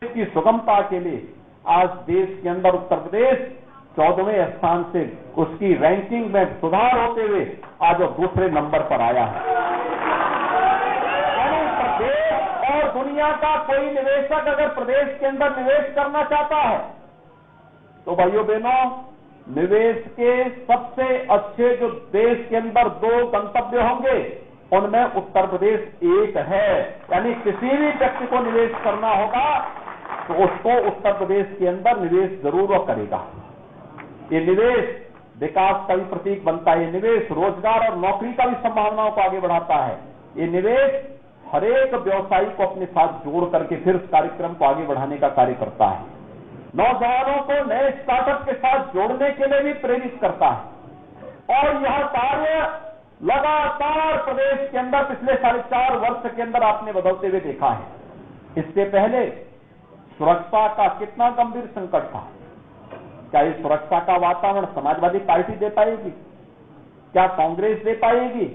की सुगमता के लिए आज देश के अंदर उत्तर प्रदेश 14वें स्थान से उसकी रैंकिंग में सुधार होते हुए आज वो दूसरे नंबर पर आया है। यानी प्रदेश और दुनिया का कोई निवेशक अगर प्रदेश के अंदर निवेश करना चाहता है तो भाइयों बहनों, निवेश के सबसे अच्छे जो देश के अंदर 2 गंतव्य होंगे उनमें उत्तर प्रदेश एक है। यानी किसी भी व्यक्ति को निवेश करना होगा तो उसको उत्तर प्रदेश के अंदर निवेश जरूर वो करेगा। ये निवेश विकास का भी प्रतीक बनता है। ये निवेश रोजगार और नौकरी का भी संभावनाओं को आगे बढ़ाता है। ये निवेश हर एक व्यवसायी को अपने साथ जोड़ करके फिर उस कार्यक्रम को आगे बढ़ाने का कार्य करता है। नौजवानों को नए स्टार्टअप के साथ जोड़ने के लिए भी प्रेरित करता है। और यह कार्य लगातार प्रदेश के अंदर पिछले 4.5 वर्ष के अंदर आपने बदलते हुए देखा है। इससे पहले सुरक्षा का कितना गंभीर संकट था। क्या इस सुरक्षा का वातावरण समाजवादी पार्टी दे पाएगी? क्या कांग्रेस दे पाएगी?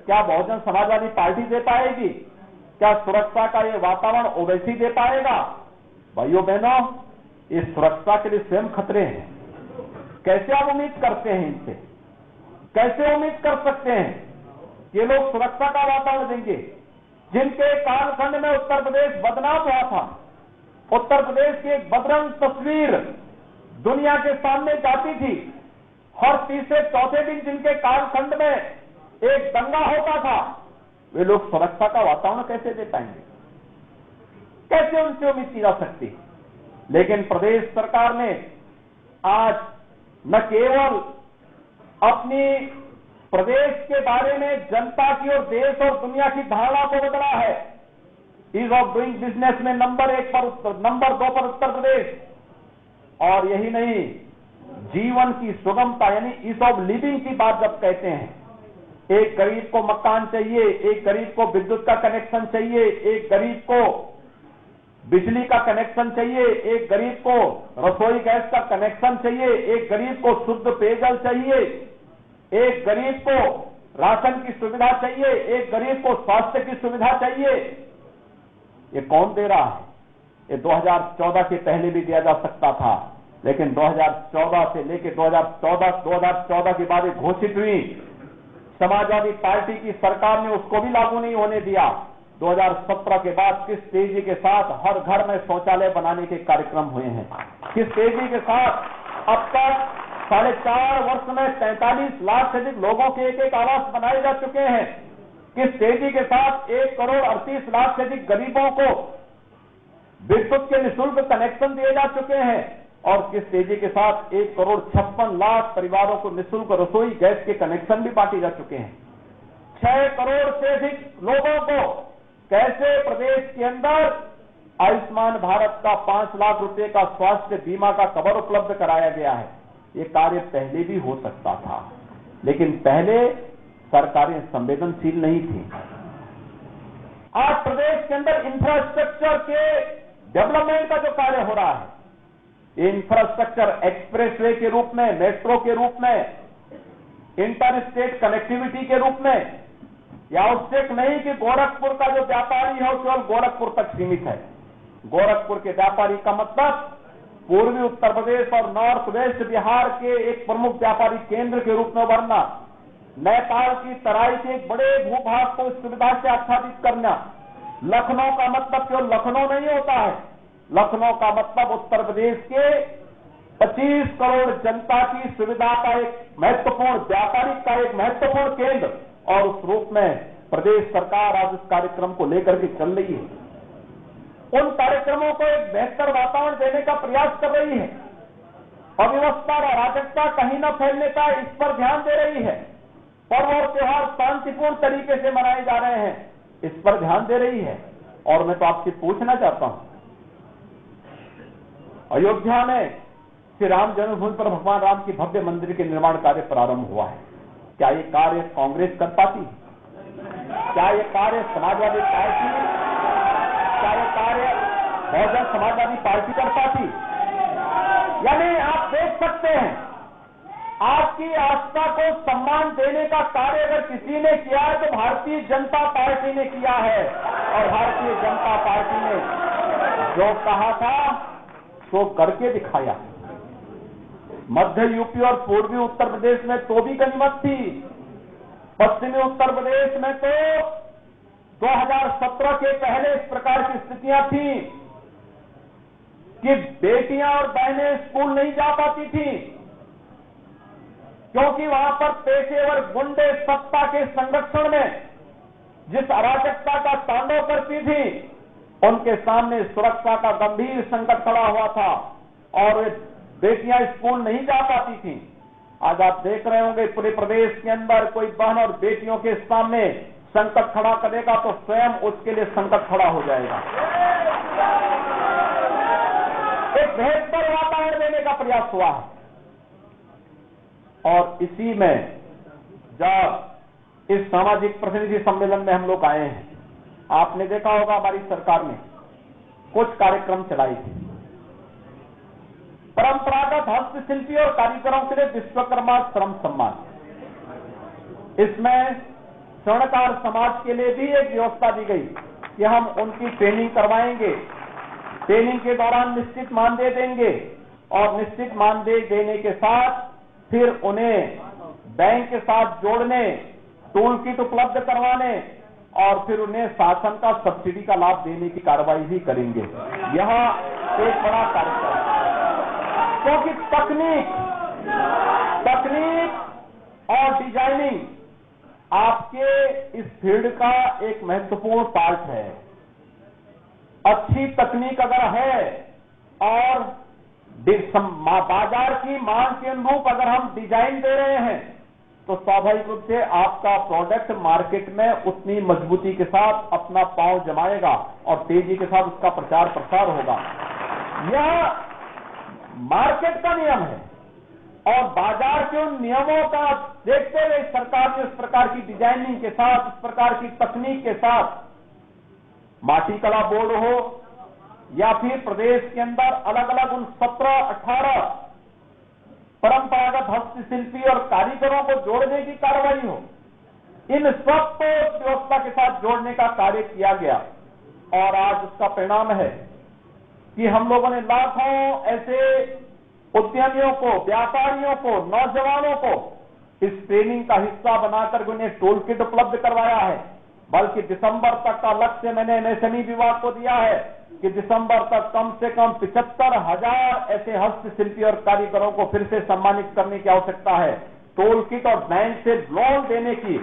क्या बहुजन समाजवादी पार्टी दे पाएगी? क्या सुरक्षा का ये वातावरण ओवैसी दे पाएगा? भाइयों बहनों, इस सुरक्षा के लिए स्वयं खतरे हैं। कैसे आप उम्मीद करते हैं इनसे? कैसे उम्मीद कर सकते हैं ये लोग सुरक्षा का वातावरण देंगे? जिनके कालखंड में उत्तर प्रदेश बदनाम हुआ था, उत्तर प्रदेश की एक बदरंग तस्वीर दुनिया के सामने जाती थी। हर तीसरे चौथे दिन जिनके कालखंड में एक दंगा होता था, वे लोग सुरक्षा का वातावरण कैसे दे पाएंगे? कैसे उनसे उम्मीद की जा सकती? लेकिन प्रदेश सरकार ने आज न केवल अपनी प्रदेश के बारे में जनता की और देश और दुनिया की धारणा को बदला है। ईज ऑफ डूइंग बिजनेस में नंबर 2 पर उत्तर प्रदेश। और यही नहीं, जीवन की सुगमता यानी ईज ऑफ लिविंग की बात जब कहते हैं, एक गरीब को मकान चाहिए, एक गरीब को विद्युत का कनेक्शन चाहिए, एक गरीब को बिजली का कनेक्शन चाहिए, एक गरीब को रसोई गैस का कनेक्शन चाहिए, एक गरीब को शुद्ध पेयजल चाहिए, एक गरीब को राशन की सुविधा चाहिए, एक गरीब को स्वास्थ्य की सुविधा चाहिए। ये कौन दे रहा है? ये 2014 के पहले भी दिया जा सकता था, लेकिन 2014 से लेकर 2014 के बाद घोषित हुई समाजवादी पार्टी की सरकार ने उसको भी लागू नहीं होने दिया। 2017 के बाद किस तेजी के साथ हर घर में शौचालय बनाने के कार्यक्रम हुए हैं, किस तेजी के साथ अब तक 4.5 वर्ष में 43 लाख से अधिक लोगों के एक आवास बनाए जा चुके हैं, किस तेजी के साथ 1,38,00,000 से अधिक गरीबों को विद्युत के निःशुल्क कनेक्शन दिए जा चुके हैं, और किस तेजी के साथ 1,56,00,000 परिवारों को निःशुल्क रसोई गैस के कनेक्शन भी बांटे जा चुके हैं। 6 करोड़ से अधिक लोगों को कैसे प्रदेश के अंदर आयुष्मान भारत का 5 लाख रुपए का स्वास्थ्य बीमा का कवर उपलब्ध कराया गया है। ये कार्य पहले भी हो सकता था, लेकिन पहले सरकारें संवेदनशील नहीं थी। आज प्रदेश के अंदर इंफ्रास्ट्रक्चर के डेवलपमेंट का जो कार्य हो रहा है, ये इंफ्रास्ट्रक्चर एक्सप्रेसवे के रूप में, मेट्रो के रूप में, इंटर स्टेट कनेक्टिविटी के रूप में, यह आवश्यक नहीं कि गोरखपुर का जो व्यापारी है केवल गोरखपुर तक सीमित है। गोरखपुर के व्यापारी का मतलब पूर्वी उत्तर प्रदेश और नॉर्थ वेस्ट बिहार के एक प्रमुख व्यापारी केंद्र के रूप में उभरना, नेपाल की तराई के एक बड़े भूभाग को इस सुविधा से आच्छादित करना। लखनऊ का मतलब केवल लखनऊ नहीं होता है, लखनऊ का मतलब उत्तर प्रदेश के 25 करोड़ जनता की सुविधा का एक महत्वपूर्ण व्यापारिक का एक महत्वपूर्ण केंद्र, और उस रूप में प्रदेश सरकार आज इस कार्यक्रम को लेकर के चल रही है। उन कार्यक्रमों को एक बेहतर वातावरण देने का प्रयास कर रही है। अव्यवस्था और अराजकता कहीं न फैलने का इस पर ध्यान दे रही है। पर्व और त्योहार शांतिपूर्ण तरीके से मनाए जा रहे हैं, इस पर ध्यान दे रही है। और मैं तो आपसे पूछना चाहता हूं, अयोध्या में श्री राम जन्मभूमि पर भगवान राम की भव्य मंदिर के निर्माण कार्य प्रारंभ हुआ है। क्या ये कार्य कांग्रेस कर पाती? क्या ये कार्य समाजवादी पार्टी, क्या ये कार्य बहुजन समाजवादी पार्टी कर पाती? यानी आप देख सकते हैं, आपकी आस्था को सम्मान देने का कार्य अगर किसी ने किया है तो भारतीय जनता पार्टी ने किया है। और भारतीय जनता पार्टी ने जो कहा था सो करके दिखाया। मध्य यूपी और पूर्वी उत्तर प्रदेश में तो भी गनीमत थी, पश्चिमी उत्तर प्रदेश में तो 2017 के पहले इस प्रकार की स्थितियां थी कि बेटियां और बहनें स्कूल नहीं जा पाती थी, क्योंकि वहां पर पेशेवर गुंडे सत्ता के संरक्षण में जिस अराजकता का तांडव करती थी, उनके सामने सुरक्षा का गंभीर संकट खड़ा हुआ था और बेटियां स्कूल नहीं जा पाती थी। आज आप देख रहे होंगे पूरे प्रदेश के अंदर कोई बहन और बेटियों के सामने संकट खड़ा करेगा तो स्वयं उसके लिए संकट खड़ा हो जाएगा। एक बेहतर वातावरण देने का प्रयास हुआ है और इसी में जब इस सामाजिक प्रतिनिधि सम्मेलन में हम लोग आए हैं, आपने देखा होगा हमारी सरकार ने कुछ कार्यक्रम चलाए थे। परंपरागत हस्तशिल्पी और कारीगरों के लिए विश्वकर्मा श्रम सम्मान, इसमें स्वर्णकार समाज के लिए भी एक व्यवस्था दी गई कि हम उनकी ट्रेनिंग करवाएंगे, ट्रेनिंग के दौरान निश्चित मानदेय देंगे और निश्चित मानदेय देने के साथ फिर उन्हें बैंक के साथ जोड़ने, टूल किट उपलब्ध करवाने और फिर उन्हें शासन का सब्सिडी का लाभ देने की कार्रवाई भी करेंगे। यह एक बड़ा कार्यक्रम है, क्योंकि तकनीक और डिजाइनिंग आपके इस फील्ड का एक महत्वपूर्ण पार्ट है। अच्छी तकनीक अगर है और बाजार की मांग के अनुरूप अगर हम डिजाइन दे रहे हैं तो स्वाभाविक रूप से आपका प्रोडक्ट मार्केट में उतनी मजबूती के साथ अपना पांव जमाएगा और तेजी के साथ उसका प्रचार प्रसार होगा। यह मार्केट का नियम है और बाजार के उन नियमों का देखते हुए सरकार ने इस प्रकार की डिजाइनिंग के साथ, इस प्रकार की तकनीक के साथ माटी कला बोर्ड हो या फिर प्रदेश के अंदर अलग अलग उन 17-18 परंपरागत हस्तशिल्पी और कारीगरों को जोड़ने की कार्रवाई हो, इन सबको व्यवस्था के साथ जोड़ने का कार्य किया गया और आज उसका परिणाम है कि हम लोगों ने लाखों ऐसे उद्यमियों को, व्यापारियों को, नौजवानों को इस ट्रेनिंग का हिस्सा बनाकर उन्हें टूल किट उपलब्ध करवाया है। बल्कि दिसंबर तक का लक्ष्य मैंने एमएसएमई विभाग को दिया है कि दिसंबर तक कम से कम 75,000 ऐसे हस्तशिल्पी और कारीगरों को फिर से सम्मानित करने की आवश्यकता है। टोल किट और बैंक से लोन देने की,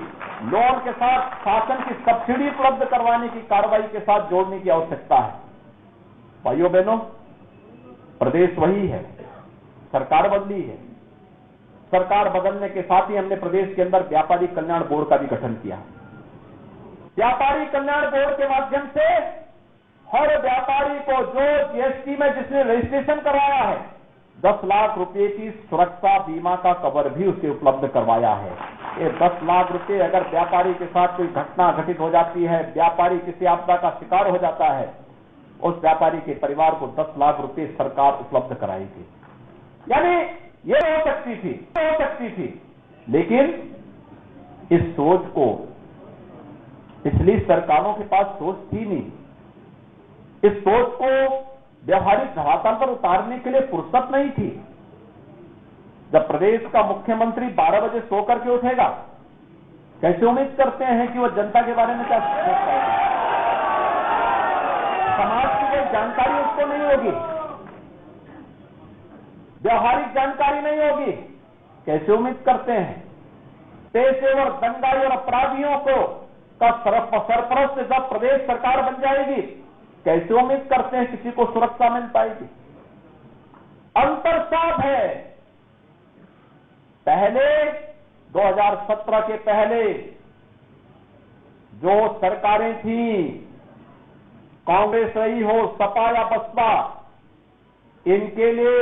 लोन के साथ शासन की सब्सिडी उपलब्ध करवाने की कार्रवाई के साथ जोड़ने की आवश्यकता है। भाइयों बहनों, प्रदेश वही है, सरकार बदली है। सरकार बदलने के साथ ही हमने प्रदेश के अंदर व्यापारी कल्याण बोर्ड का भी गठन किया। व्यापारी कल्याण बोर्ड के माध्यम से हर व्यापारी को जो जीएसटी में जिसने रजिस्ट्रेशन करवाया है 10 लाख रुपए की सुरक्षा बीमा का कवर भी उसे उपलब्ध करवाया है। ये 10 लाख रुपए अगर व्यापारी के साथ कोई घटना घटित हो जाती है, व्यापारी किसी आपदा का शिकार हो जाता है, उस व्यापारी के परिवार को 10 लाख रुपए सरकार उपलब्ध कराएगी। यानी ये हो सकती थी, लेकिन इस सोच को पिछली सरकारों के पास सोच थी नहीं। इस सोच को व्यवहारिक धरातल पर उतारने के लिए फुर्सत नहीं थी। जब प्रदेश का मुख्यमंत्री 12 बजे सो करके उठेगा, कैसे उम्मीद करते हैं कि वो जनता के बारे में क्या सोचता है? समाज की कोई जानकारी उसको नहीं होगी, व्यवहारिक जानकारी नहीं होगी, कैसे उम्मीद करते हैं? पेशेवर दंगाई और अपराधियों को का सरपरस्त जब प्रदेश सरकार बन जाएगी, कैसे उम्मीद करते हैं किसी को सुरक्षा मिल पाएगी? अंतर साफ है। पहले 2017 के पहले जो सरकारें थी, कांग्रेस रही हो, सपा या बसपा, इनके लिए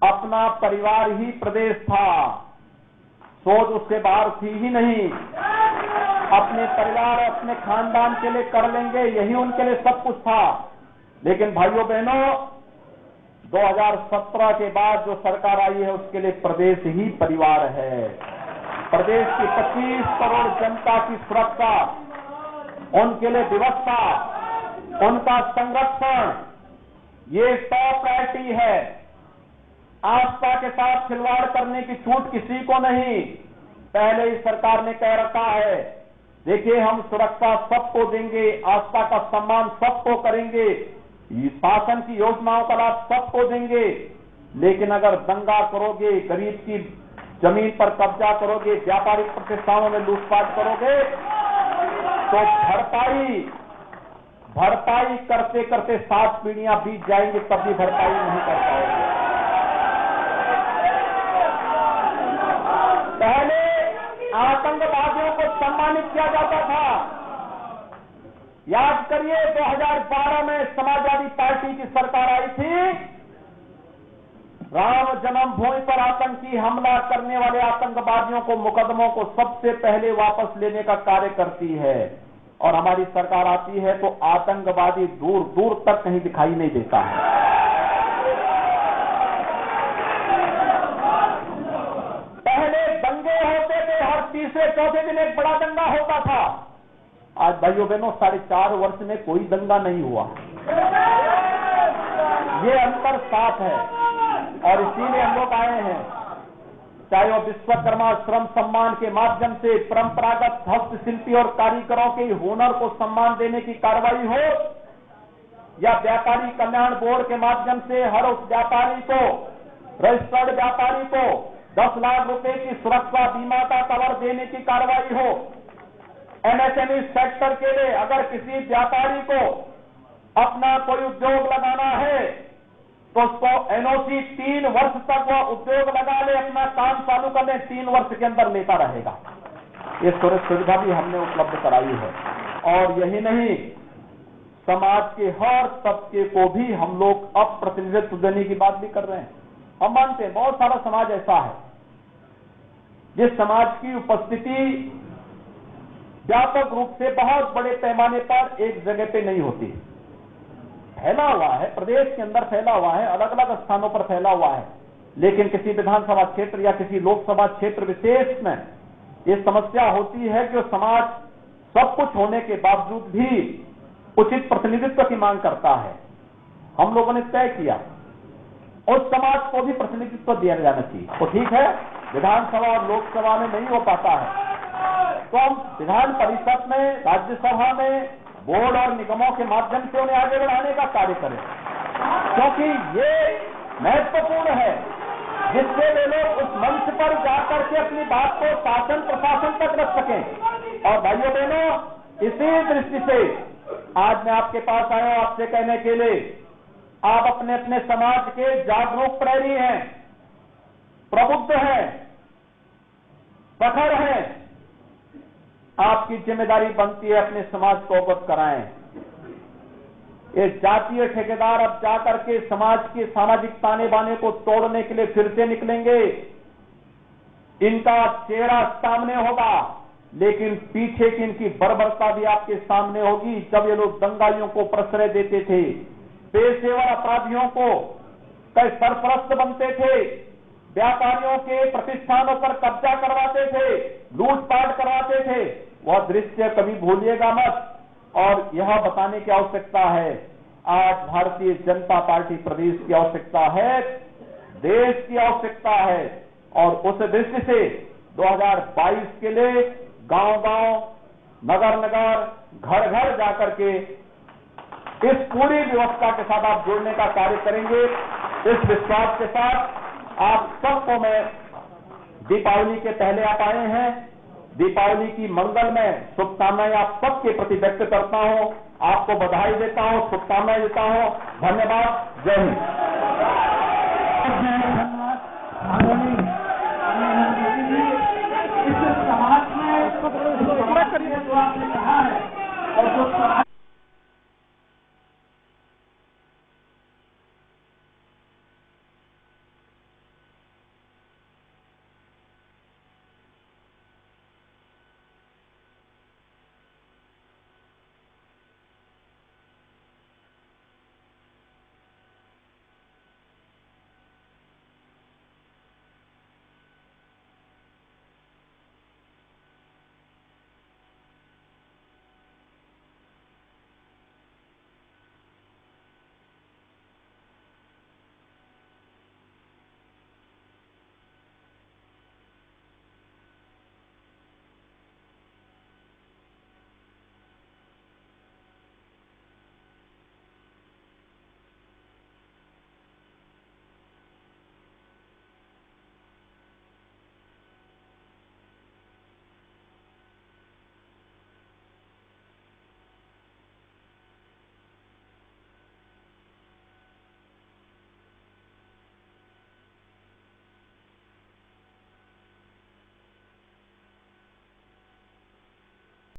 अपना परिवार ही प्रदेश था, सोच उससे बाहर थी ही नहीं। अपने परिवार, अपने खानदान के लिए कर लेंगे, यही उनके लिए सब कुछ था। लेकिन भाइयों बहनों, 2017 के बाद जो सरकार आई है उसके लिए प्रदेश ही परिवार है। प्रदेश की 25 करोड़ जनता की सुरक्षा, उनके लिए व्यवस्था, उनका संरक्षण, ये टॉप प्रायोरिटी है। आस्था के साथ खिलवाड़ करने की छूट किसी को नहीं। पहले ही सरकार ने कह रखा है, देखिए हम सुरक्षा सबको देंगे, आस्था का सम्मान सबको करेंगे, शासन की योजनाओं का लाभ सबको देंगे, लेकिन अगर दंगा करोगे, गरीब की जमीन पर कब्जा करोगे, व्यापारिक प्रतिष्ठानों में लूटपाट करोगे, तो भरपाई करते करते 7 पीढ़ियां बीत जाएंगी, तब भी भरपाई नहीं कर पाओगे। पहले आतंकवादियों को सम्मानित किया जाता था। याद करिए 2012 में समाजवादी पार्टी की सरकार आई थी, राम जन्मभूमि पर आतंकी हमला करने वाले आतंकवादियों को, मुकदमों को सबसे पहले वापस लेने का कार्य करती है। और हमारी सरकार आती है तो आतंकवादी दूर दूर तक कहीं दिखाई नहीं देता है। पहले दंगे होते थे, हर तीसरे चौथे दिन एक बड़ा दंगा होता था। आज भाइयों बहनों 4.5 वर्ष में कोई दंगा नहीं हुआ। ये अंतर साफ है और इसीलिए हम लोग आए हैं। चाहे वो विश्वकर्मा श्रम सम्मान के माध्यम से परंपरागत हस्तशिल्पी और कारीगरों के हुनर को सम्मान देने की कार्रवाई हो, या व्यापारी कल्याण बोर्ड के माध्यम से हर उस व्यापारी को, रजिस्टर्ड व्यापारी को 10 लाख रुपए की सुरक्षा बीमा का कवर देने की कार्रवाई हो। एमएसएमई सेक्टर के लिए अगर किसी व्यापारी को अपना कोई उद्योग लगाना है तो उसको एनओसी 3 वर्ष तक वह उद्योग लगा ले, अपना काम चालू कर ले, 3 वर्ष के अंदर लेता रहेगा। ये सुविधा भी हमने उपलब्ध कराई है। और यही नहीं, समाज के हर तबके को भी हम लोग अब प्रतिनिधित्व देने की बात भी कर रहे हैं। हम मानते हैं बहुत सारा समाज ऐसा है जिस समाज की उपस्थिति व्यापक रूप से बहुत बड़े पैमाने पर एक जगह पे नहीं होती, फैला हुआ है, प्रदेश के अंदर फैला हुआ है, अलग अलग स्थानों पर फैला हुआ है, लेकिन किसी विधानसभा क्षेत्र या किसी लोकसभा क्षेत्र विशेष में ये समस्या होती है कि समाज सब कुछ होने के बावजूद भी उचित प्रतिनिधित्व की मांग करता है। हम लोगों ने तय किया उस समाज को भी प्रतिनिधित्व दिया जाना चाहिए। तो ठीक है, विधानसभा और लोकसभा में नहीं हो पाता है तो हम विधान परिषद में, राज्यसभा में, बोर्ड और निगमों के माध्यम से उन्हें आगे बढ़ाने का कार्य करें, क्योंकि ये महत्वपूर्ण है जिससे वे लोग उस मंच पर जाकर के अपनी बात को शासन प्रशासन तक रख सकें। और भाइयों बहनों, इसी दृष्टि से आज मैं आपके पास आया हूं आपसे कहने के लिए, आप अपने अपने समाज के जागरूक प्रहरी हैं, प्रबुद्ध हैं, प्रखर हैं। आपकी जिम्मेदारी बनती है अपने समाज को अवगत कराएं। ये जातीय ठेकेदार अब जाकर के समाज के सामाजिक ताने बाने को तोड़ने के लिए फिर से निकलेंगे। इनका चेहरा सामने होगा, लेकिन पीछे की इनकी बर्बरता भी आपके सामने होगी। जब ये लोग दंगाइयों को प्रश्रय देते थे, पेशेवर अपराधियों को कई सरपरस्त बनते थे, व्यापारियों के प्रतिष्ठानों पर कब्जा करवाते थे, लूटपाट करवाते थे, वह दृश्य कभी भूलिएगा मत। और यह बताने की आवश्यकता है, आज भारतीय जनता पार्टी प्रदेश की आवश्यकता है, देश की आवश्यकता है। और उस दृष्टि से 2022 के लिए गांव-गांव, नगर-नगर, घर-घर जाकर के इस पूरी व्यवस्था के साथ आप जुड़ने का कार्य करेंगे। इस विश्वास के साथ आप सबको मैं दीपावली के पहले आप आए हैं, दीपावली की मंगलमय शुभकामनाएं आप सबके प्रति व्यक्त करता हूं, आपको बधाई देता हूं, शुभकामनाएं देता हूं। धन्यवाद। जय हिंद।